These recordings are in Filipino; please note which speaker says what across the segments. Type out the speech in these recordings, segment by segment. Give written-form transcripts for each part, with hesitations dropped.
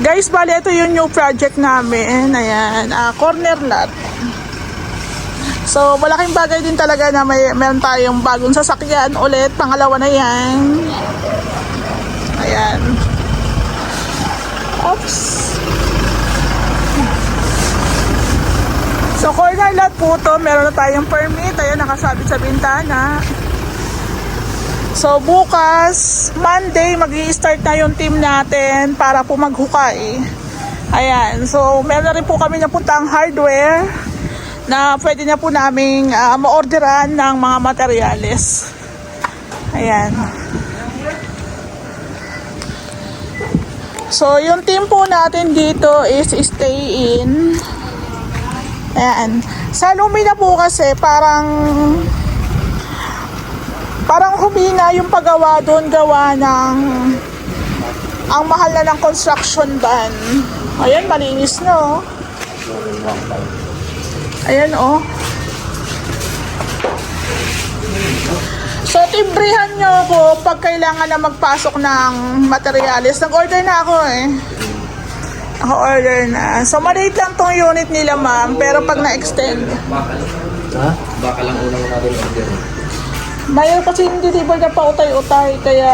Speaker 1: Guys, bali ito yung new project namin. Ayan, corner lot. So, malaking bagay din talaga na meron tayong bagong sasakyan ulit. Pangalawa na yan. Ayan. Oops. So, corner lot po to. Meron na tayong permit. Ayan, nakasabit sa bintana. So, bukas, Monday, mag-i-start na yung team natin para po maghukay. Ayan. So, meron na rin po kami napuntang hardware na pwede na po naming ma-orderan ng mga materyales. Ayan. So, yung team po natin dito is stay in. Ayan. Sa Lumina po kasi parang humina yung paggawa doon, gawa ng ang mahal na ng construction van. Ayan, malinis na oh. Ayan oh. So, tibrihan nyo ako pag kailangan na magpasok ng materyales. Nag-order na ako eh. Naka-order na. So, maliit lang tong unit nila ma'am, pero pag na-extend.
Speaker 2: Ha? Baka lang unang natin order.
Speaker 1: Mayroon kasi hindi deliver na pautay-utay, kaya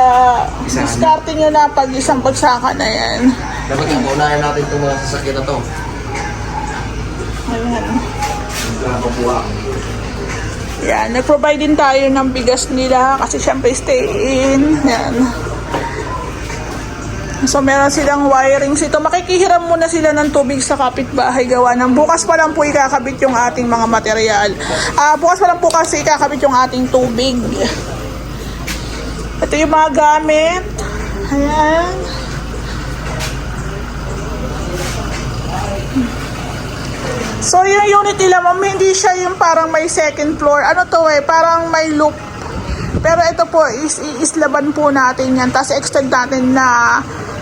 Speaker 1: discarding nyo na pag isang bagsakan na yan.
Speaker 2: Dapat nga, paunayan natin itong mga sasakyan na to.
Speaker 1: Ayan.
Speaker 2: Nagpapuwa.
Speaker 1: Yan, nag-provide din tayo ng bigas nila kasi syempre stay in. Yan. So meron silang wirings ito. Makikihiram muna sila ng tubig sa kapitbahay gawa ng bukas pa lang po ikakabit yung ating mga material. Bukas pa lang po kasi ikakabit yung ating tubig. Ito yung mga gamit. Ayan. So yung unit nila ma'am, hindi siya yung parang may second floor. Ano to eh, parang may loop. Pero ito po is iislaban po natin yan. Tapos extend natin na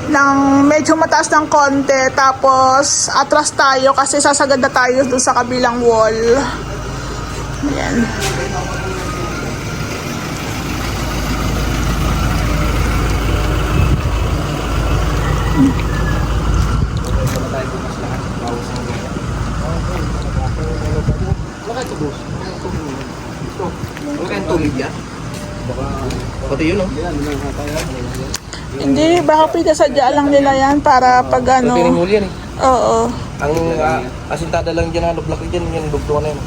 Speaker 1: ng medyo mataas ng konti. Tapos atras tayo kasi sasagad na tayo doon sa kabilang wall. Ayan.
Speaker 2: Ano kayang tubig yan? Pati yun oh.
Speaker 1: Hindi, baka pinasadya lang nila yan para pag ano.
Speaker 2: Pati rin yan eh.
Speaker 1: Oo.
Speaker 2: Ang asintada lang dyan, ano, block dyan, yung dugtungan na yun.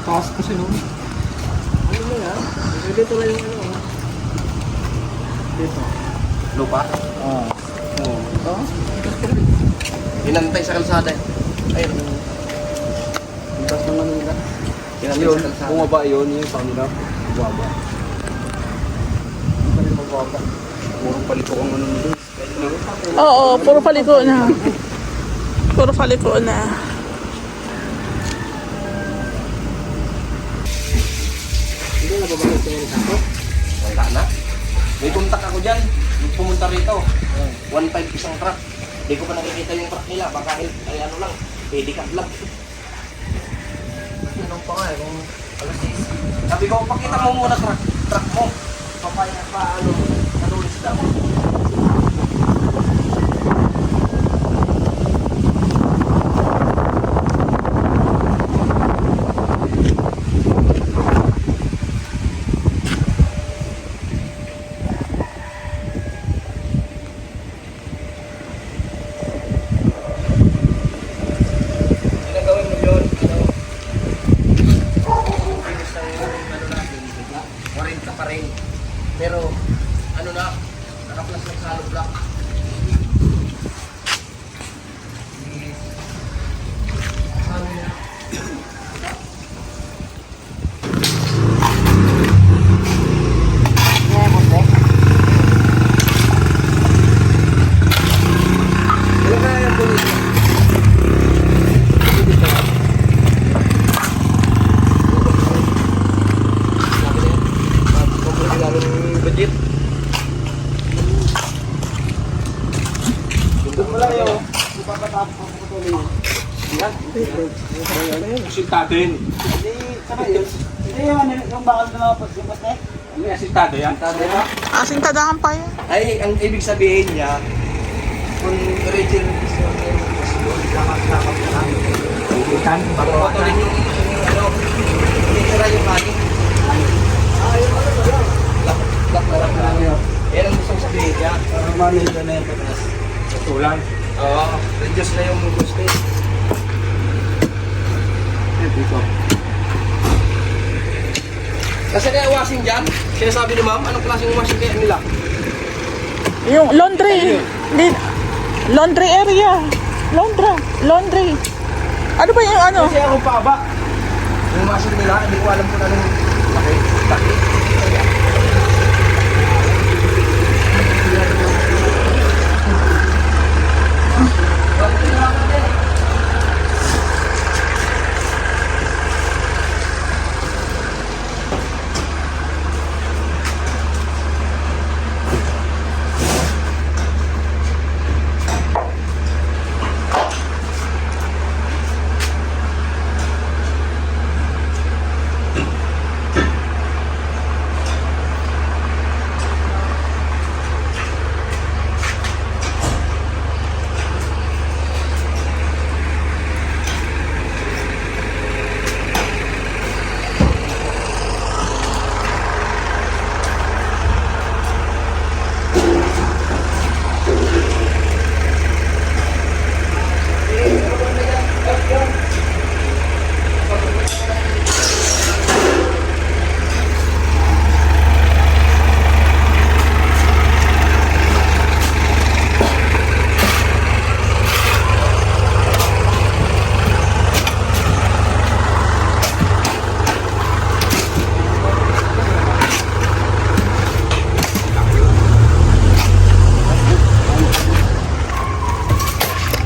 Speaker 2: Taas kasi no? Ano na yan? Dito lang yung ano. Dito. Lupa? Oo. Oo. Inantay sa kalsada. Ayun. Intas naman nila. Inantay sa kalsada. Bumaba yun, yung sa kanila. Bumaba. Hindi pa rin magbaba. Purong paliko ang ano nito.
Speaker 1: Oo, puro paliko na. Puro paliko na.
Speaker 2: Hindi na babalik kayo sa ako? Wala na. May kontak ako dyan. Pumunta rito. 1.5 isang truck. Hindi ko pa nakikita yung truck nila. Baka ay ano lang. Pedicab lang. Ano pa nga eh. Kung alas 6. Sabi ko, pakita mo muna truck mo. Papaya pa ano. Nalulis daw. Pero ano na, nakaplas ng hollow block. Budget. Wala kayo. Ipapatapos ako patuloy. Yan. Sintatin. Hindi, saka yun. Hindi yung bakal na mga pagsipat eh. May asintado yan? Asintado yan?
Speaker 1: Asintadahan pa yan.
Speaker 2: Ay, ang ibig sabihin niya, kung original gusto niya, dapat na lang. Ikan, patuloy yung, ano, titira yung kanin. Lak na lang yun. Yan ang gusto sabihin niya. Manager na yung patas. Tulang. Oo, reduce na yung gusto. Dito. Kasi kaya washing dyan, sinasabi ni ma'am, anong klaseng washing kaya nila?
Speaker 1: Yung laundry. Laundry area. Laundry. Ano ba yung ano?
Speaker 2: Kasi ako pa ba? Yung washing nila, hindi ko alam kung anong laki.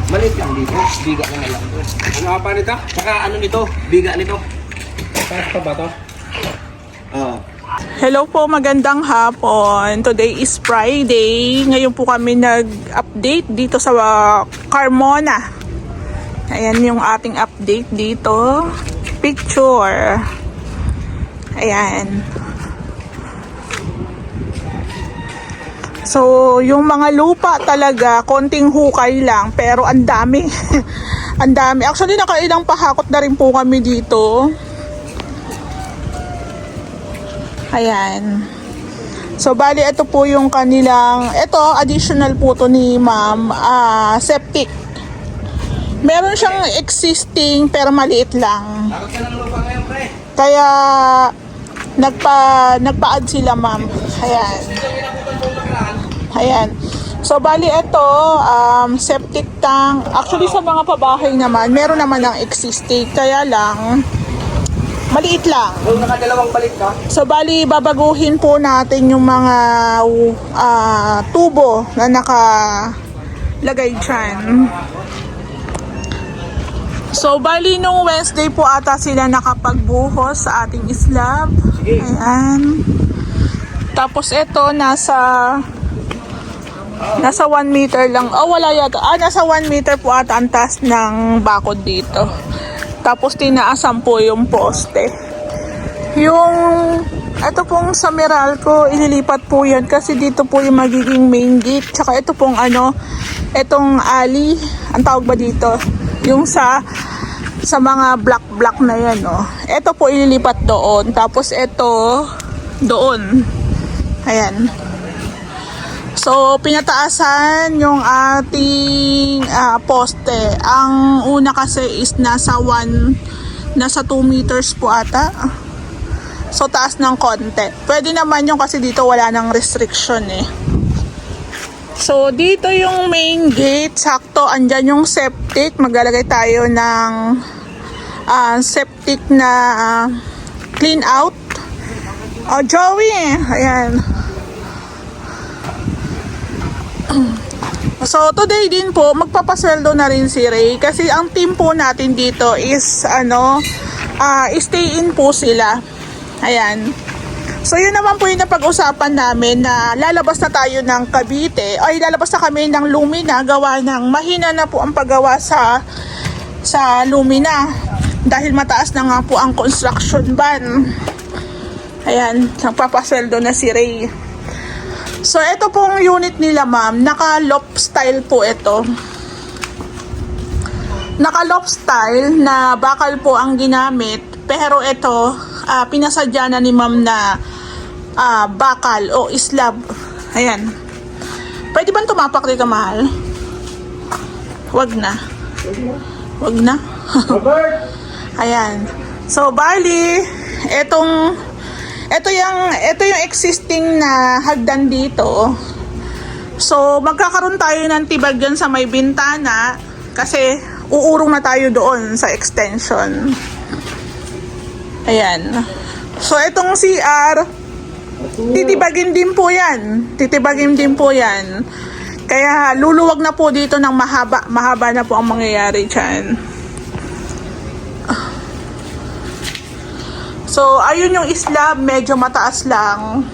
Speaker 2: Maliit lang dito, biga na lang doon. Ano pa nito? Saka ano nito, biga nito. Paano pa ba to? Oo.
Speaker 1: Hello po, magandang hapon. Today is Friday. Ngayon po kami nag-update dito sa Carmona. Ayan yung ating update dito. Picture. Ayan. So, yung mga lupa talaga, konting hukay lang, pero ang dami. Ang dami. Actually, nakailang pahakot na rin po kami dito. Ayan. So, bali, ito po yung kanilang, ito, additional po to ni ma'am, septic. Meron siyang existing, pero maliit lang.
Speaker 2: Takot ka na naman pa ngayon, pre.
Speaker 1: Kaya, nagpa-add sila, ma'am. Ayan. Ayan. So, bali ito, septic tank. Actually, sa mga pabahay naman, meron naman ng existing. Kaya lang, maliit lang.
Speaker 2: Kung nakadalawang balik ka,
Speaker 1: So, bali, babaguhin po natin yung mga tubo na nakalagay dyan. So, bali, nung Wednesday po ata sila nakapagbuhos sa ating slab. Ayan. Tapos, ito, nasa 1 meter lang. Oh, wala yata. Nasa 1 meter po ata ang taas ng bakod dito. Tapos tinaasan po yung poste. Yung, ito pong sa Meralco, ililipat po yan kasi dito po yung magiging main gate. Tsaka ito pong itong alley, ang tawag ba dito? Yung sa mga block na yan, no? Ito po ililipat doon. Tapos ito, doon. Ayan. So, pinataasan yung ating poste. Ang una kasi is nasa 2 meters po ata. So, taas ng konti. Pwede naman yung kasi dito wala nang restriction eh. So, dito yung main gate. Sakto, andyan yung septic. Maglalagay tayo ng septic na clean out. Oh, Joey! Ayan. So today din po magpapasweldo na rin si Ray kasi ang team po natin dito is stay in po sila. Ayan. So yun naman po yung napag-usapan namin na lalabas na tayo ng Cavite ay lalabas na kami ng Lumina gawa ng mahina na po ang paggawa sa Lumina dahil mataas na nga po ang construction ban. Ayan, nagpapasweldo na si Ray. So, ito pong unit nila, ma'am. Naka-loft style po ito. Naka-loft style na bakal po ang ginamit. Pero ito, pinasadya na ni ma'am na bakal o slab. Ayan. Pwede ba tumapak dito, mahal? Wag na. Wag na. Ayan. So, bali, ito yung existing na hagdan dito. So, magkakaroon tayo ng tibag dyan sa may bintana kasi uurong na tayo doon sa extension. Ayan. So, itong CR, titibagin din po yan. Titibagin din po yan. Kaya, luluwag na po dito ng mahaba. Mahaba na po ang mangyayari dyan. So, ayun yung slab, medyo mataas lang.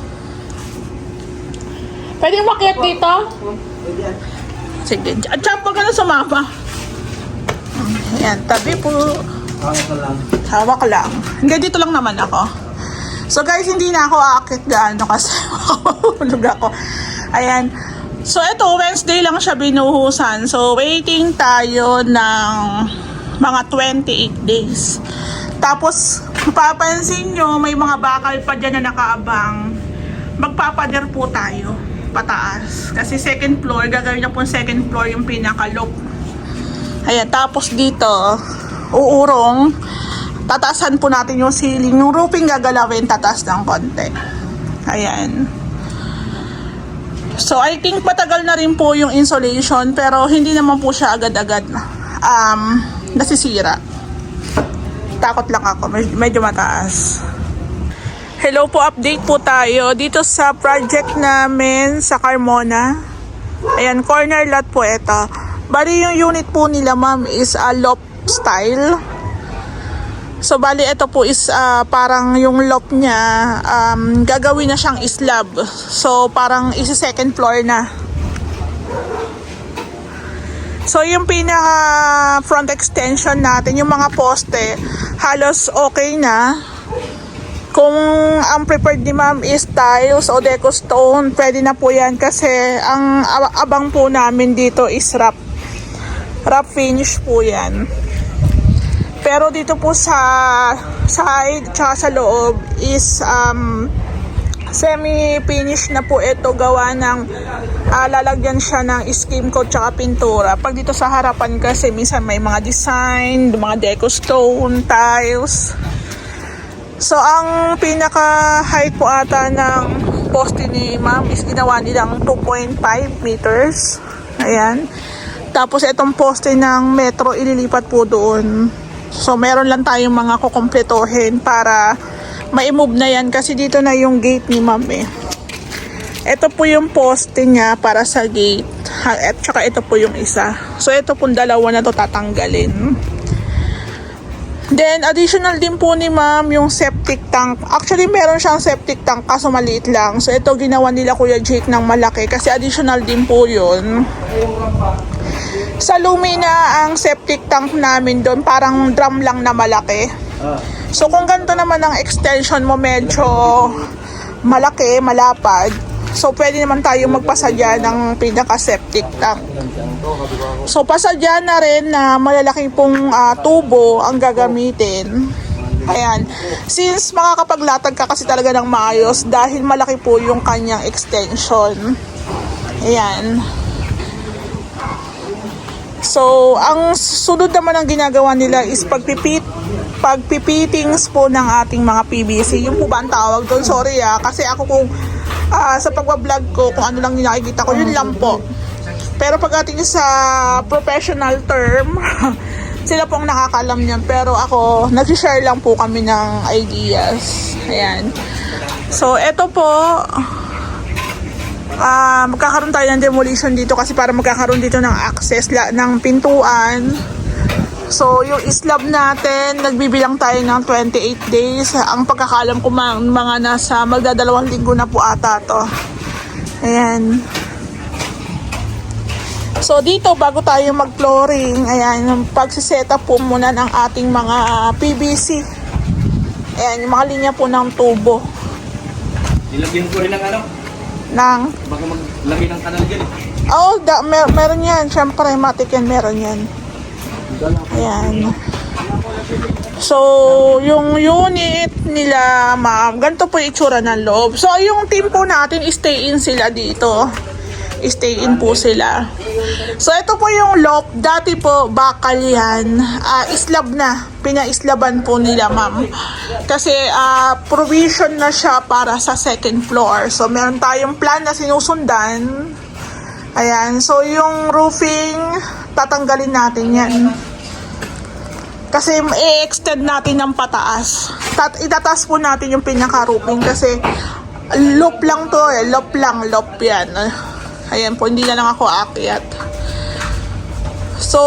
Speaker 1: Pwede makiat dito? Sige. At saka ka na sumama. Ayan, tabi po. Hawak lang. Hindi, dito lang naman ako. So guys, hindi na ako aakit gaano kasi makahulog ako. Ayan. So, ito, Wednesday lang siya binuhusan. So, waiting tayo ng mga 28 days. Tapos, mapapansin nyo, may mga bakal pa dyan na nakaabang. Magpapader po tayo, pataas. Kasi second floor, gagawin na po second floor yung pinaka-loop. Ayan, tapos dito, uurong, tatasan po natin yung ceiling. Yung roofing gagalawin, tataas ng konti. Ayan. So, I think matagal na rin po yung insulation, pero hindi naman po siya agad-agad nasisira. Takot lang ako, medyo mataas. Hello po, update po tayo dito sa project namin sa Carmona. Ayan, corner lot po ito. Bali yung unit po nila, ma'am, is a loft style. So bali ito po is parang yung loft niya gagawin na siyang slab. So parang is second floor na. So, yung pinaka front extension natin, yung mga poste, halos okay na. Kung ang preferred ni ma'am is tiles o deco stone, pwede na po yan kasi ang abang po namin dito is wrap. Wrap finish po yan. Pero dito po sa side tsaka sa loob is semi-finish na po ito, gawa ng lalagyan siya ng skim coat tsaka pintura. Pag dito sa harapan kasi minsan may mga design, mga deco stone, tiles. So ang pinaka height po ata ng poste ni ma'am is ginawa nilang 2.5 meters. Ayan. Tapos itong poste ng metro ililipat po doon. So meron lang tayong mga kukumpletohin para ma-move na yan kasi dito na yung gate ni ma'am eh. Ito po yung poste niya para sa gate. At saka ito po yung isa. So ito pong dalawa na to tatanggalin. Then additional din po ni ma'am yung septic tank. Actually meron siyang septic tank kaso maliit lang. So ito ginawa nila Kuya Jake ng malaki kasi additional din po yun. Sa Lumina ang septic tank namin doon parang drum lang na malaki. So kung ganito naman ang extension mo medyo malaki, malapad, so pwede naman tayo magpasadya ng pinaka-septic tank. So pasadya na rin na malalaki pong tubo ang gagamitin. Ayan. Since makakapaglatag ka kasi talaga ng maayos dahil malaki po yung kanyang extension. Ayan. So, ang sunod naman ang ginagawa nila is pagpipitings po ng ating mga PVC. Yung po ba ang tawag doon? Sorry kasi ako kung sa pagbablog ko, kung ano lang yung nakikita ko, yun lang po. Pero pagdating sa professional term, sila pong nakakalam niyan. Pero ako, nag-share lang po kami ng ideas. Ayan. So, eto po, magkakaroon tayo ng demolition dito kasi para magkakaroon dito ng access ng pintuan. So, yung slab natin, nagbibilang tayo ng 28 days. Ang pagkakalam ko mga nasa magdadalawang linggo na po ata to. Ayan. So, dito bago tayo mag-flooring, ayan, pagsiset up po muna ng ating mga PVC. Ayan, yung mga linya po ng tubo.
Speaker 2: Nilagyan ko rin ng ano.
Speaker 1: Ng,
Speaker 2: Baka maglaki ng kanal dyan eh.
Speaker 1: oh, meron yan. Siyempre, matik yan, meron yan. Ayan. So, yung unit nila, ma'am, ganito po yung itsura ng loob. So, yung team po natin, stay in sila dito. Stay in po sila. So, ito po yung loob. Dati po, bakal yan. Islab na. Pinaislaban po nila, ma'am. Kasi, provision na siya para sa second floor. So, meron tayong plan na sinusundan. Ayan. So, yung roofing, tatanggalin natin yan. Kasi i-extend natin ng pataas. Itataas po natin yung pinaka-roofing kasi loop lang to eh. Loop yan. Ayan po, hindi na lang ako aakyat. So,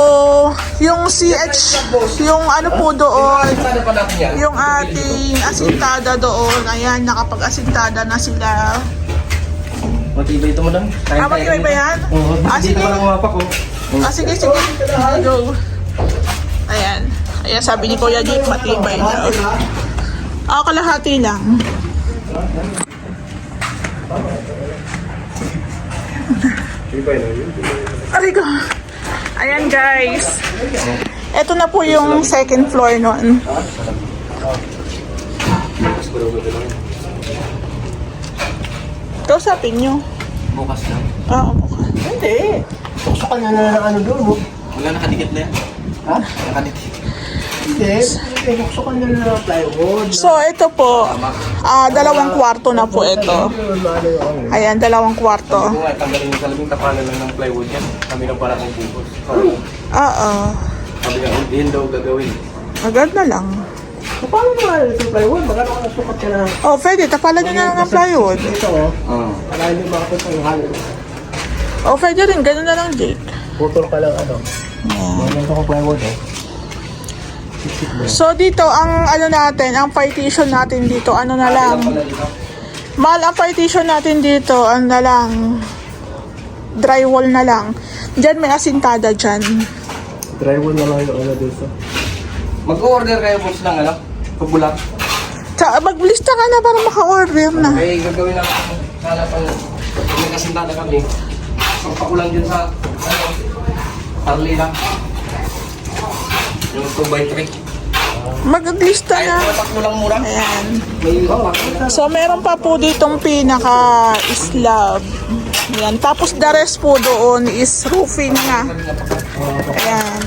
Speaker 1: yung CH, yung ano po doon,
Speaker 2: Sana pa natin yan.
Speaker 1: yung ating asintada doon, ayan, nakapag-asintada na sila.
Speaker 2: Matibay ito mo lang.
Speaker 1: Matibay ba yan?
Speaker 2: Oo.
Speaker 1: Sige.
Speaker 2: Dito pa lang umapak oh.
Speaker 1: Sige. Go. Ayan. Ayan, sabi ni Kuya Jake, matibay daw. Kalahati lang. Aray ko. Ayan guys. Ito na po yung second floor nun. Kausapin nyo.
Speaker 2: Bukas lang.
Speaker 1: Oo, bukas.
Speaker 3: Hindi. Tuksokan na ng ano doon, no?
Speaker 2: Wala nakadikit na yan.
Speaker 3: Ha?
Speaker 2: Nakadikit.
Speaker 3: Hindi. Tuksokan na ng plywood.
Speaker 1: So, ito po, dalawang kwarto na po ito. Ayan, dalawang kwarto.
Speaker 2: Kung nga, tanggalin yung salabing tapanan lang ng plywood yan. Kami na para kong bukos.
Speaker 1: Oo.
Speaker 2: Sabi nga, yun daw gagawin.
Speaker 1: Agad na lang.
Speaker 3: So, paano naman ito plywood? Magkano ka nasukat ka na?
Speaker 1: Oh, pwede. Tapalan nyo na lang ang plywood.
Speaker 3: Ito, oh.
Speaker 2: Oo.
Speaker 3: Para hindi makapit ang halo.
Speaker 1: Oh, pwede rin. Ganun na lang, Jake.
Speaker 3: Putol ka lang, ano? Maganda ko plywood, eh.
Speaker 1: So, dito, ang ano natin, ang partition natin dito, ano na lang. Mahal ang partition natin dito, ano na lang. Drywall na lang. Diyan may asintada dyan.
Speaker 3: Drywall na lang yung ano dito.
Speaker 2: Mag-order kayo boss ng ano? Pabulak.
Speaker 1: Maglista ka na para maka-order na.
Speaker 2: Okay, gagawin lang ako. Sana pang may kasintada kami. Pagpakulang dyan sa ano, Harley lang. Yung 2x3.
Speaker 1: Maglista
Speaker 2: Kahit
Speaker 1: na.
Speaker 2: mapak mo lang mura.
Speaker 1: Ayan.
Speaker 2: May papak.
Speaker 1: So, meron pa po ditong pinaka-slab. Ayan. Tapos, the rest po doon is roofing na. Ayan.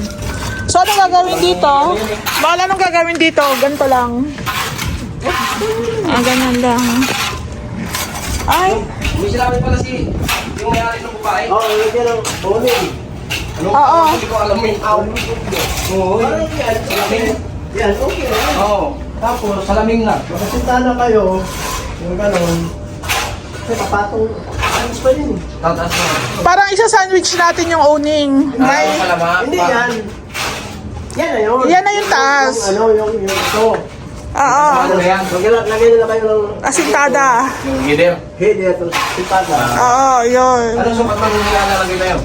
Speaker 1: So, anong gagawin dito? Bakal anong gagawin dito? Ganito lang. Ganyan lang. Ay.
Speaker 2: May sinabi pala si yung may-ari ng babae.
Speaker 3: Oo, yun yan ang uling.
Speaker 2: Ano?
Speaker 1: Oo.
Speaker 2: Hindi ko alam eh. Oo. Salaming.
Speaker 3: Yan, okay na.
Speaker 2: Oo. Tapos, salaming na.
Speaker 3: Makasinta na kayo. Yung gano'n. Kasi papatong. Ayos pa din.
Speaker 2: Tataas na.
Speaker 1: Parang isa-sandwich natin yung owning. May,
Speaker 3: Hindi yan. Yan na yun.
Speaker 1: yan na yung taas.
Speaker 3: Yung ano, yung ito.
Speaker 1: Oo.
Speaker 2: Ano na yan?
Speaker 3: Lagyan nila kayo ng
Speaker 1: Asintada.
Speaker 2: Yung header.
Speaker 3: header, tapos sipada.
Speaker 1: Oo, yun.
Speaker 2: Ano sukat ng nilalagay na yun?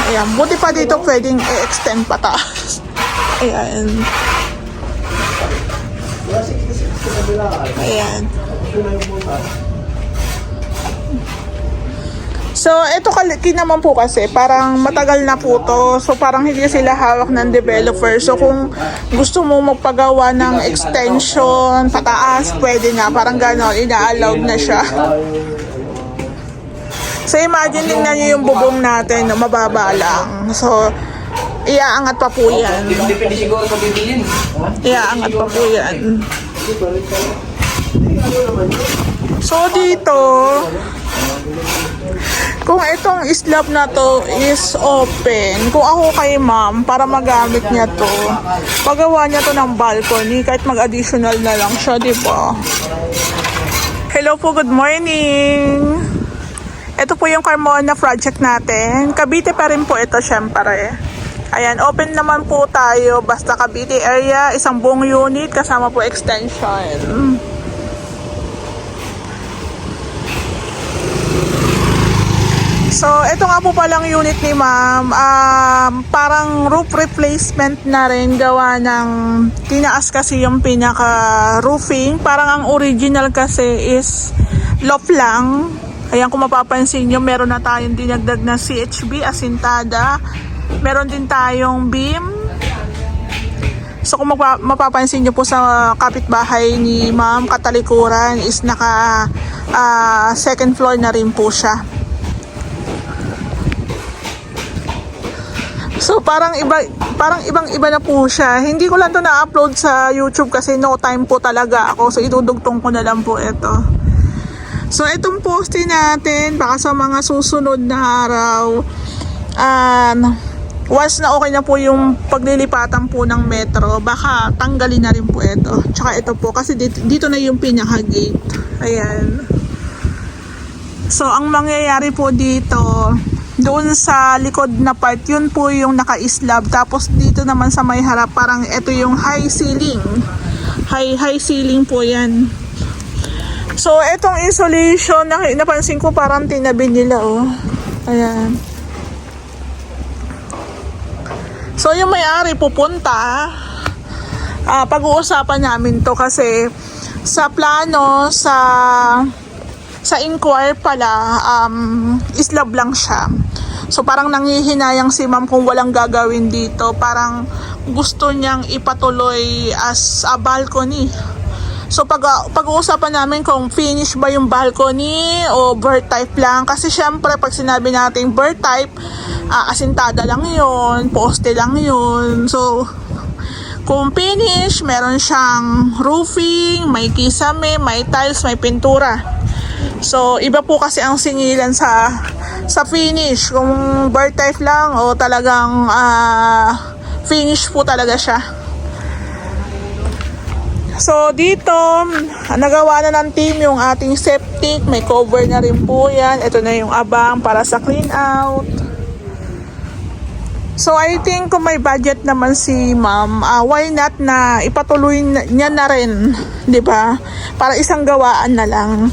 Speaker 1: Ayan. Buti pa dito pwedeng i-extend pataas. Ayan.
Speaker 3: Wala 66 sa kabila.
Speaker 1: Ayan.
Speaker 3: Tapos yun na yung butas.
Speaker 1: So, ito naman po kasi, parang matagal na po to. So, parang hindi sila hawak ng developer. So, kung gusto mo magpagawa ng extension, pataas, pwede na. Parang gano'n, ina-allowed na siya. So, imagine tingnan nyo yung bubong natin, no, mababa lang. So, iaangat pa po yan.
Speaker 2: Depende siguro sa bibilin.
Speaker 1: Iaangat pa po yan. So, dito, kung itong slab na to is open, kung ako kay ma'am, para magamit niya to, pagawa niya to ng balcony, kahit mag-additional na lang siya, di ba? Hello po, good morning! Ito po yung Carmona project natin. Cavite pa rin po ito, syempre. Ayan, open naman po tayo, basta Cavite area, isang buong unit, kasama po extension. So, ito nga po palang unit ni ma'am, parang roof replacement na rin, gawa ng tinaas kasi yung pinaka-roofing. Parang ang original kasi is loft lang. Ayan, kung mapapansin nyo, meron na tayong dinagdag na CHB, asintada. Meron din tayong beam. So kung mapapansin nyo po sa kapitbahay ni Ma'am, katalikuran is naka second floor na rin po siya. So parang ibang-iba na po siya. Hindi ko lang to na-upload sa YouTube kasi no time po talaga ako. So idudugtong ko na lang po ito. So itong posting natin baka sa mga susunod na araw, once na okay na po yung paglilipatan po ng metro, baka tanggalin na rin po ito. Tsaka ito po kasi dito na yung pinaka-gate. Ayan. So ang mangyayari po dito, doon sa likod na part, yun po yung naka-slab. Tapos dito naman sa may harap, parang ito yung high ceiling. High ceiling po yan. So etong insulation, napansin ko parang tinabi nila, oh. Ayan. So yung may-ari pupunta, pag-uusapan namin to kasi sa plano, sa inquire pala, slab lang siya. So parang nangihinayang si ma'am kung walang gagawin dito. Parang gusto niyang ipatuloy as a balcony. So pag-uusapan namin kung finish ba yung balcony o bird type lang. Kasi syempre pag sinabi natin bird type, asintada lang yun, poste lang yun. So kung finish, meron siyang roofing, may kisame, may tiles, may pintura. So iba po kasi ang singilan sa finish, kung bird type lang o talagang finish po talaga siya. So dito, nagawa na ng team yung ating septic, may cover na rin po yan. Ito na yung abang para sa clean out. So I think kung may budget naman si ma'am, why not na ipatuloy niya na rin, 'di ba? Para isang gawaan na lang.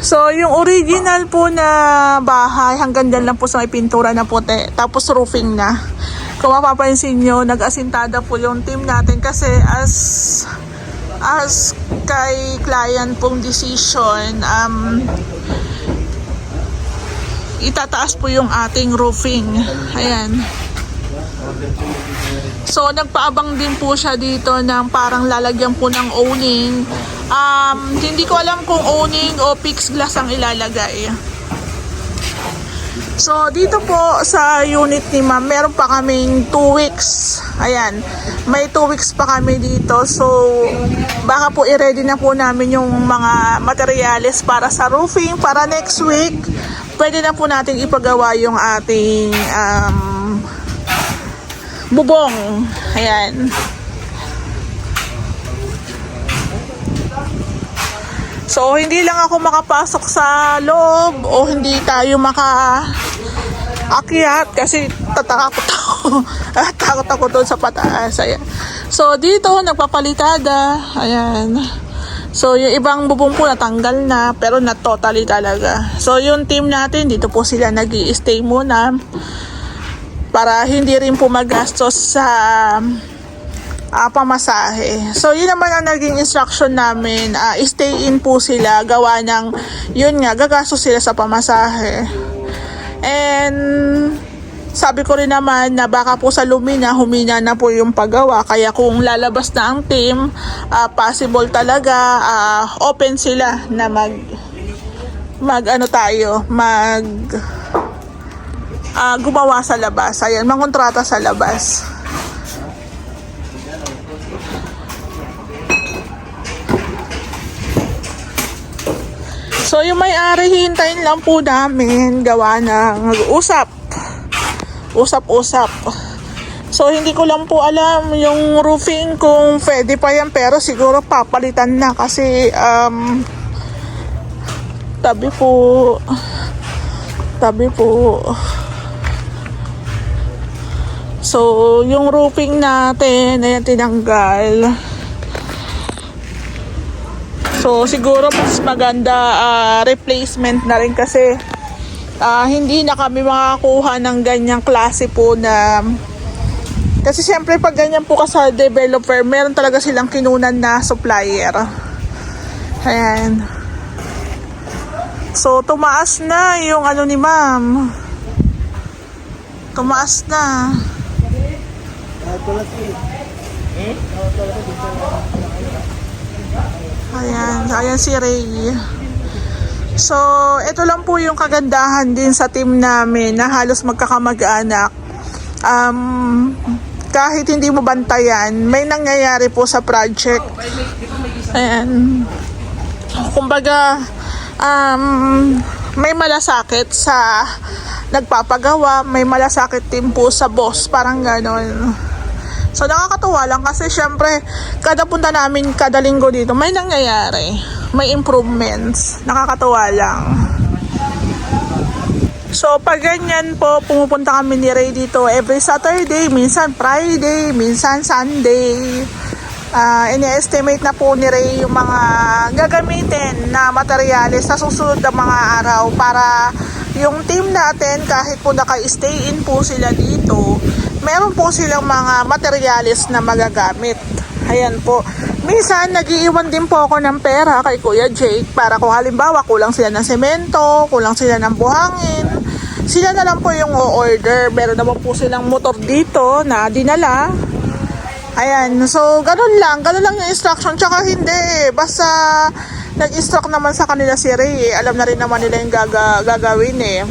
Speaker 1: So yung original po na bahay, hanggang dyan lang po sa may pintura na puti, tapos roofing na. Kung mapapansin nyo, nag-asintada po yung team natin kasi as kay client pong decision, itataas po yung ating roofing. Ayan. So nagpaabang din po siya dito ng parang lalagyan po ng owning. Hindi ko alam kung owning o fixed glass ang ilalagay. So dito po sa unit ni ma'am, meron pa kaming 2 weeks. Ayan, may 2 weeks pa kami dito. So baka po i-ready na po namin yung mga materyales para sa roofing. Para next week, pwede na po natin ipagawa yung ating bubong. Ayan. So, hindi lang ako makapasok sa loob o hindi tayo makaakyat kasi tatakot ako. Takot ako doon sa pataas. Ayan. So, dito, nagpapalitada. Ayan. So, yung ibang bubong po natanggal na pero na totally talaga. So, yung team natin, dito po sila nag-i-stay muna para hindi rin po magastos sa pamasahe. So, yun naman ang naging instruction namin. Stay in po sila. Gawa ng, yun nga, gagastos sila sa pamasahe. And, sabi ko rin naman na baka po sa Lumina, humina na po yung paggawa. Kaya kung lalabas na ang team, possible talaga, open sila na gumawa sa labas. Ayan, mangkontrata sa labas. So, yung may-ari, hintayin lang po namin gawa ng usap-usap. So, hindi ko lang po alam yung roofing kung pwede pa yan, pero siguro papalitan na kasi tabi po. So, yung roofing natin, ayan, tinanggal. So, siguro mas maganda replacement na rin kasi hindi na kami makakuha ng ganyang klase po na... Kasi siyempre pag ganyan po ka sa developer, meron talaga silang kinunan na supplier. Ayan. So, tumaas na yung ano ni ma'am. Tumaas na. Ayan, ayan si Ray. So, ito lang po yung kagandahan din sa team namin na halos magkakamag-anak. Kahit hindi mo bantayan, may nangyayari po sa project. Ayan. Kumbaga, may malasakit sa nagpapagawa, may malasakit din po sa boss, parang ganon. So nakakatuwa lang kasi syempre kada punta namin kada linggo dito may nangyayari, may improvements, nakakatuwa lang. So pag ganyan po, pumupunta kami ni Ray dito every Saturday, minsan Friday, minsan Sunday. Ini-estimate na po ni Ray yung mga gagamitin na materyales sa susunod na mga araw para yung team natin kahit po naka-stay in po sila dito, meron po silang mga materyales na magagamit. Ayan po. Minsan, nag-iiwan din po ako ng pera kay Kuya Jake para kung halimbawa kulang sila ng semento, kulang sila ng buhangin, sila na lang po yung o-order. Meron naman po silang motor dito na dinala. Ayan, so ganun lang yung instruction. Tsaka hindi, basta nag-instruct naman sa kanila si Ray, alam na rin naman nila yung gagawin eh.